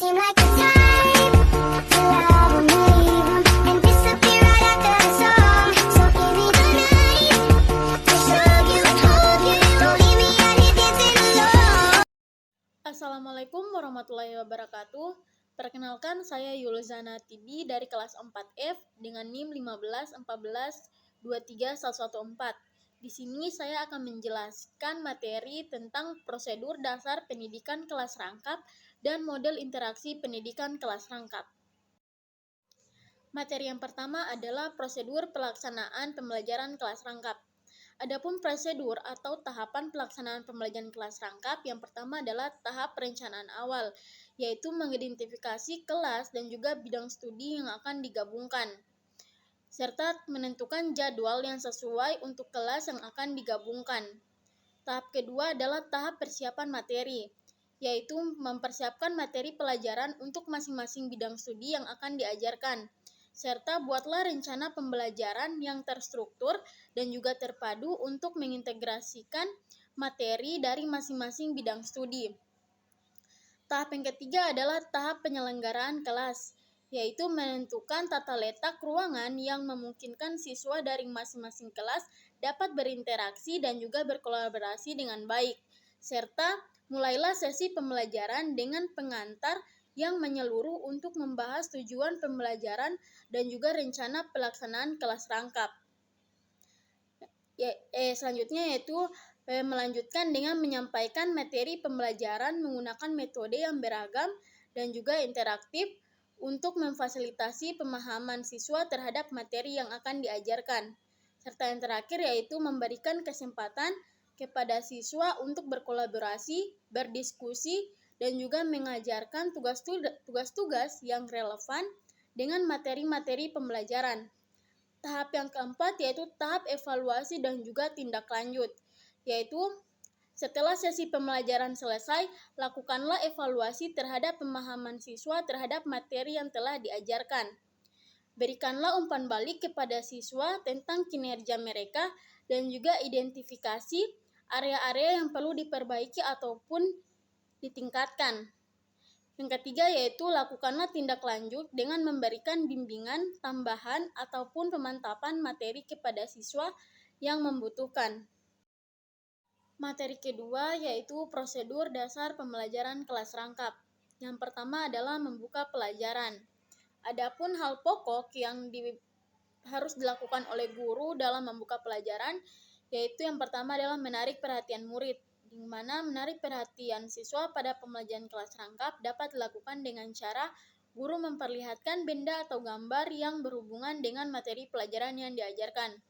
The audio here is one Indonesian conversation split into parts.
seem like the type to love 'em, leave 'em, and disappear right after the song. So give me the night to show you, hold you, don't leave me out here dancing alone. Assalamualaikum warahmatullahi wabarakatuh. Perkenalkan, saya Yulzana Tibi dari kelas 4F dengan NIM 1514-23114. Di sini saya akan menjelaskan materi tentang prosedur dasar pendidikan kelas rangkap dan model interaksi pendidikan kelas rangkap. Materi yang pertama adalah prosedur pelaksanaan pembelajaran kelas rangkap. Adapun prosedur atau tahapan pelaksanaan pembelajaran kelas rangkap, yang pertama adalah tahap perencanaan awal, yaitu mengidentifikasi kelas dan juga bidang studi yang akan digabungkan, serta menentukan jadwal yang sesuai untuk kelas yang akan digabungkan. Tahap kedua adalah tahap persiapan materi, yaitu mempersiapkan materi pelajaran untuk masing-masing bidang studi yang akan diajarkan, serta buatlah rencana pembelajaran yang terstruktur dan juga terpadu untuk mengintegrasikan materi dari masing-masing bidang studi. Tahap yang ketiga adalah tahap penyelenggaraan kelas, yaitu menentukan tata letak ruangan yang memungkinkan siswa dari masing-masing kelas dapat berinteraksi dan juga berkolaborasi dengan baik, serta mulailah sesi pembelajaran dengan pengantar yang menyeluruh untuk membahas tujuan pembelajaran dan juga rencana pelaksanaan kelas rangkap. Selanjutnya yaitu melanjutkan dengan menyampaikan materi pembelajaran menggunakan metode yang beragam dan juga interaktif untuk memfasilitasi pemahaman siswa terhadap materi yang akan diajarkan. Serta yang terakhir yaitu memberikan kesempatan kepada siswa untuk berkolaborasi, berdiskusi, dan juga mengajarkan tugas-tugas yang relevan dengan materi-materi pembelajaran. Tahap yang keempat yaitu tahap evaluasi dan juga tindak lanjut, yaitu setelah sesi pembelajaran selesai, lakukanlah evaluasi terhadap pemahaman siswa terhadap materi yang telah diajarkan. Berikanlah umpan balik kepada siswa tentang kinerja mereka dan juga identifikasi area-area yang perlu diperbaiki ataupun ditingkatkan. Yang ketiga yaitu lakukanlah tindak lanjut dengan memberikan bimbingan, tambahan, ataupun pemantapan materi kepada siswa yang membutuhkan. Materi kedua yaitu prosedur dasar pembelajaran kelas rangkap. Yang pertama adalah membuka pelajaran. Adapun hal pokok yang harus dilakukan oleh guru dalam membuka pelajaran, yaitu yang pertama adalah menarik perhatian murid, di mana menarik perhatian siswa pada pembelajaran kelas rangkap dapat dilakukan dengan cara guru memperlihatkan benda atau gambar yang berhubungan dengan materi pelajaran yang diajarkan.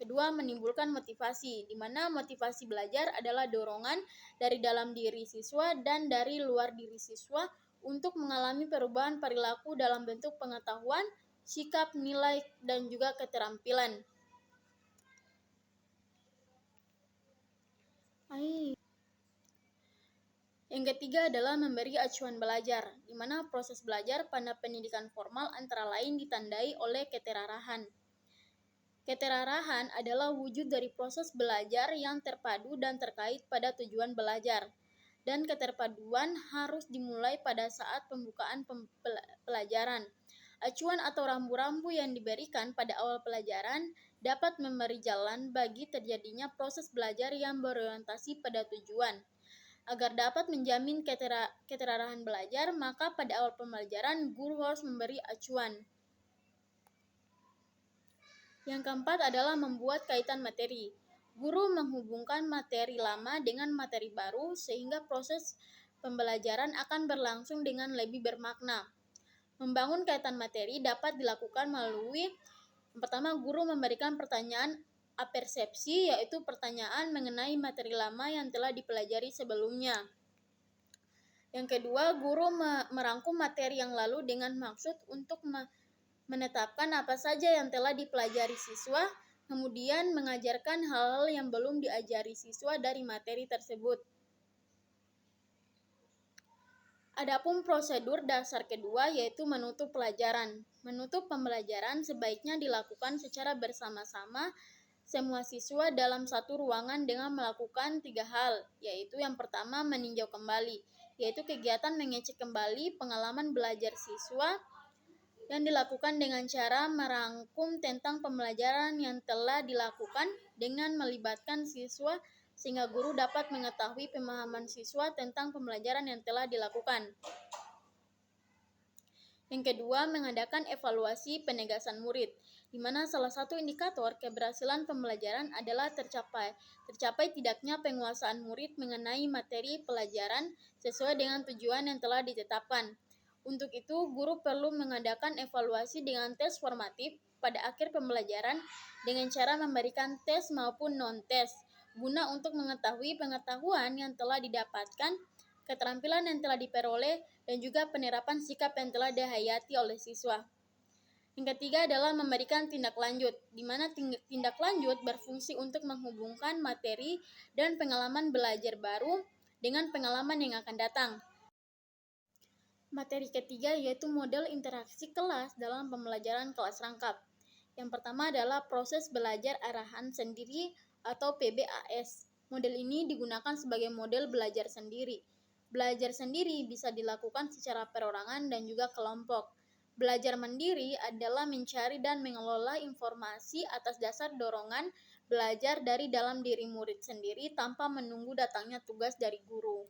Kedua, menimbulkan motivasi, di mana motivasi belajar adalah dorongan dari dalam diri siswa dan dari luar diri siswa untuk mengalami perubahan perilaku dalam bentuk pengetahuan, sikap, nilai, dan juga keterampilan. Yang ketiga adalah memberi acuan belajar, di mana proses belajar pada pendidikan formal antara lain ditandai oleh keterarahan. Keterarahan adalah wujud dari proses belajar yang terpadu dan terkait pada tujuan belajar, dan keterpaduan harus dimulai pada saat pembukaan pelajaran. Acuan atau rambu-rambu yang diberikan pada awal pelajaran dapat memberi jalan bagi terjadinya proses belajar yang berorientasi pada tujuan. Agar dapat menjamin keterarahan belajar, maka pada awal pembelajaran guru harus memberi acuan. Yang keempat adalah membuat kaitan materi. Guru menghubungkan materi lama dengan materi baru sehingga proses pembelajaran akan berlangsung dengan lebih bermakna. Membangun kaitan materi dapat dilakukan melalui yang pertama, guru memberikan pertanyaan apersepsi, yaitu pertanyaan mengenai materi lama yang telah dipelajari sebelumnya. Yang kedua, guru merangkum materi yang lalu dengan maksud untuk menetapkan apa saja yang telah dipelajari siswa, kemudian mengajarkan hal-hal yang belum diajari siswa dari materi tersebut. Adapun prosedur dasar kedua yaitu menutup pelajaran. Menutup pembelajaran sebaiknya dilakukan secara bersama-sama semua siswa dalam satu ruangan dengan melakukan 3 hal, yaitu yang pertama meninjau kembali, yaitu kegiatan mengecek kembali pengalaman belajar siswa yang dilakukan dengan cara merangkum tentang pembelajaran yang telah dilakukan dengan melibatkan siswa sehingga guru dapat mengetahui pemahaman siswa tentang pembelajaran yang telah dilakukan. Yang kedua, mengadakan evaluasi penegasan murid, di mana salah satu indikator keberhasilan pembelajaran adalah tercapai tidaknya penguasaan murid mengenai materi pelajaran sesuai dengan tujuan yang telah ditetapkan. Untuk itu, guru perlu mengadakan evaluasi dengan tes formatif pada akhir pembelajaran dengan cara memberikan tes maupun non-tes, guna untuk mengetahui pengetahuan yang telah didapatkan, keterampilan yang telah diperoleh, dan juga penerapan sikap yang telah dihayati oleh siswa. Yang ketiga adalah memberikan tindak lanjut, di mana tindak lanjut berfungsi untuk menghubungkan materi dan pengalaman belajar baru dengan pengalaman yang akan datang. Materi ketiga yaitu model interaksi kelas dalam pembelajaran kelas rangkap. Yang pertama adalah proses belajar arahan sendiri atau PBAS. Model ini digunakan sebagai model belajar sendiri. Belajar sendiri bisa dilakukan secara perorangan dan juga kelompok. Belajar mandiri adalah mencari dan mengelola informasi atas dasar dorongan belajar dari dalam diri murid sendiri tanpa menunggu datangnya tugas dari guru.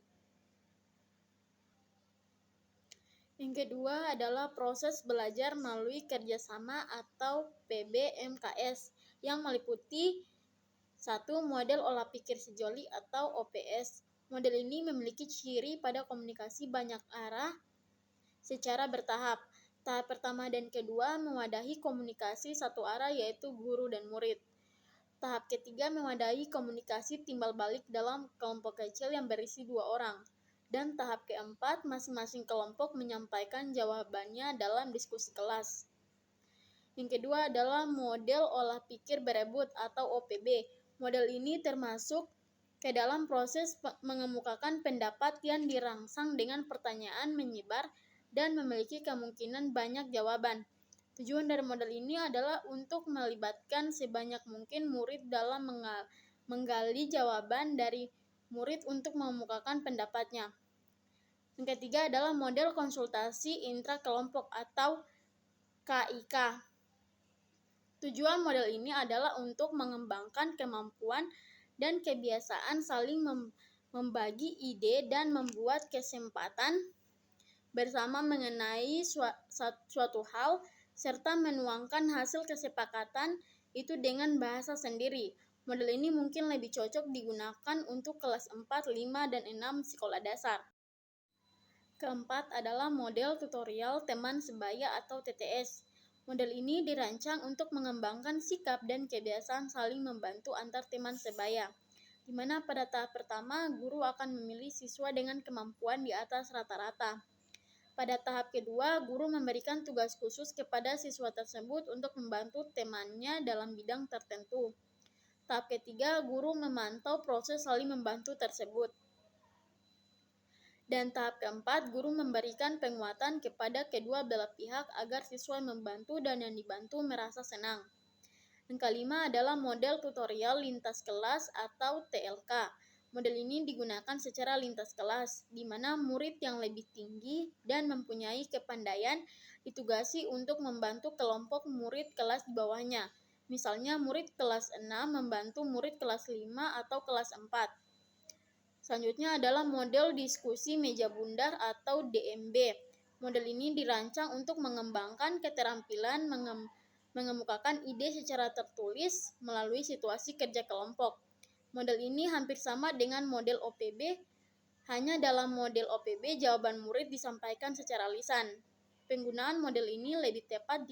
Yang kedua adalah proses belajar melalui kerjasama atau PBMKS yang meliputi 1. Model olah pikir sejoli atau OPS. Model ini memiliki ciri pada komunikasi banyak arah secara bertahap. Tahap pertama dan kedua mewadahi komunikasi satu arah yaitu guru dan murid. Tahap ketiga mewadahi komunikasi timbal balik dalam kelompok kecil yang berisi 2 orang. Dan tahap keempat, masing-masing kelompok menyampaikan jawabannya dalam diskusi kelas. Yang kedua adalah model olah pikir berebut atau OPB. Model ini termasuk ke dalam proses mengemukakan pendapat yang dirangsang dengan pertanyaan menyebar dan memiliki kemungkinan banyak jawaban. Tujuan dari model ini adalah untuk melibatkan sebanyak mungkin murid dalam menggali jawaban dari murid untuk mengemukakan pendapatnya. Yang ketiga adalah model konsultasi intrakelompok atau KIK. Tujuan model ini adalah untuk mengembangkan kemampuan dan kebiasaan saling membagi ide dan membuat kesempatan bersama mengenai suatu hal serta menuangkan hasil kesepakatan itu dengan bahasa sendiri. Model ini mungkin lebih cocok digunakan untuk kelas 4, 5, dan 6 sekolah dasar. Keempat adalah model tutorial teman sebaya atau TTS. Model ini dirancang untuk mengembangkan sikap dan kebiasaan saling membantu antar teman sebaya, di mana pada tahap pertama guru akan memilih siswa dengan kemampuan di atas rata-rata. Pada tahap kedua, guru memberikan tugas khusus kepada siswa tersebut untuk membantu temannya dalam bidang tertentu. Tahap ketiga, guru memantau proses saling membantu tersebut. Dan tahap keempat, guru memberikan penguatan kepada kedua belah pihak agar siswa yang membantu dan yang dibantu merasa senang. Yang kelima adalah model tutorial lintas kelas atau TLK. Model ini digunakan secara lintas kelas, di mana murid yang lebih tinggi dan mempunyai kepandaian ditugasi untuk membantu kelompok murid kelas di bawahnya. Misalnya murid kelas 6 membantu murid kelas 5 atau kelas 4. Selanjutnya adalah model diskusi meja bundar atau DMB. Model ini dirancang untuk mengembangkan keterampilan mengemukakan ide secara tertulis melalui situasi kerja kelompok. Model ini hampir sama dengan model OPB, hanya dalam model OPB jawaban murid disampaikan secara lisan. Penggunaan model ini lebih tepat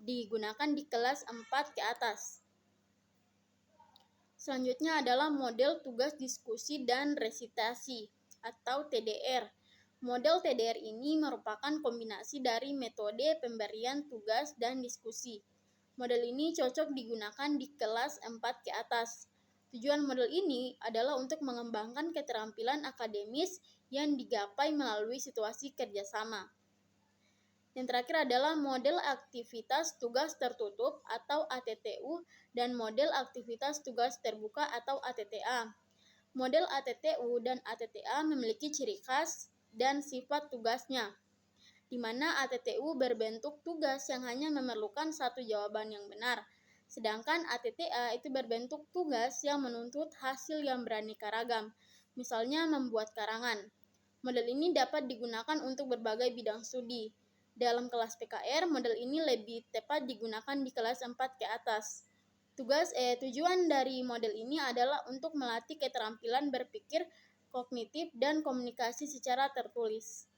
digunakan di kelas 4 ke atas. Selanjutnya adalah model tugas diskusi dan resitasi atau TDR. Model TDR ini merupakan kombinasi dari metode pemberian tugas dan diskusi. Model ini cocok digunakan di kelas 4 ke atas. Tujuan model ini adalah untuk mengembangkan keterampilan akademis yang digapai melalui situasi kerjasama. Yang terakhir adalah model aktivitas tugas tertutup atau ATTU dan model aktivitas tugas terbuka atau ATTA. Model ATTU dan ATTA memiliki ciri khas dan sifat tugasnya, di mana ATTU berbentuk tugas yang hanya memerlukan satu jawaban yang benar, sedangkan ATTA itu berbentuk tugas yang menuntut hasil yang beraneka ragam, misalnya membuat karangan. Model ini dapat digunakan untuk berbagai bidang studi. Dalam kelas PKR, model ini lebih tepat digunakan di kelas 4 ke atas. Tujuan dari model ini adalah untuk melatih keterampilan berpikir kognitif dan komunikasi secara tertulis.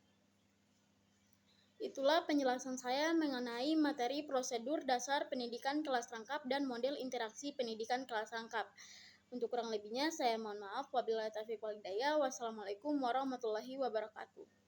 Itulah penjelasan saya mengenai materi prosedur dasar pendidikan kelas rangkap dan model interaksi pendidikan kelas rangkap. Untuk kurang lebihnya saya mohon maaf. Wabillahi taufiq wal hidayah. Wassalamualaikum warahmatullahi wabarakatuh.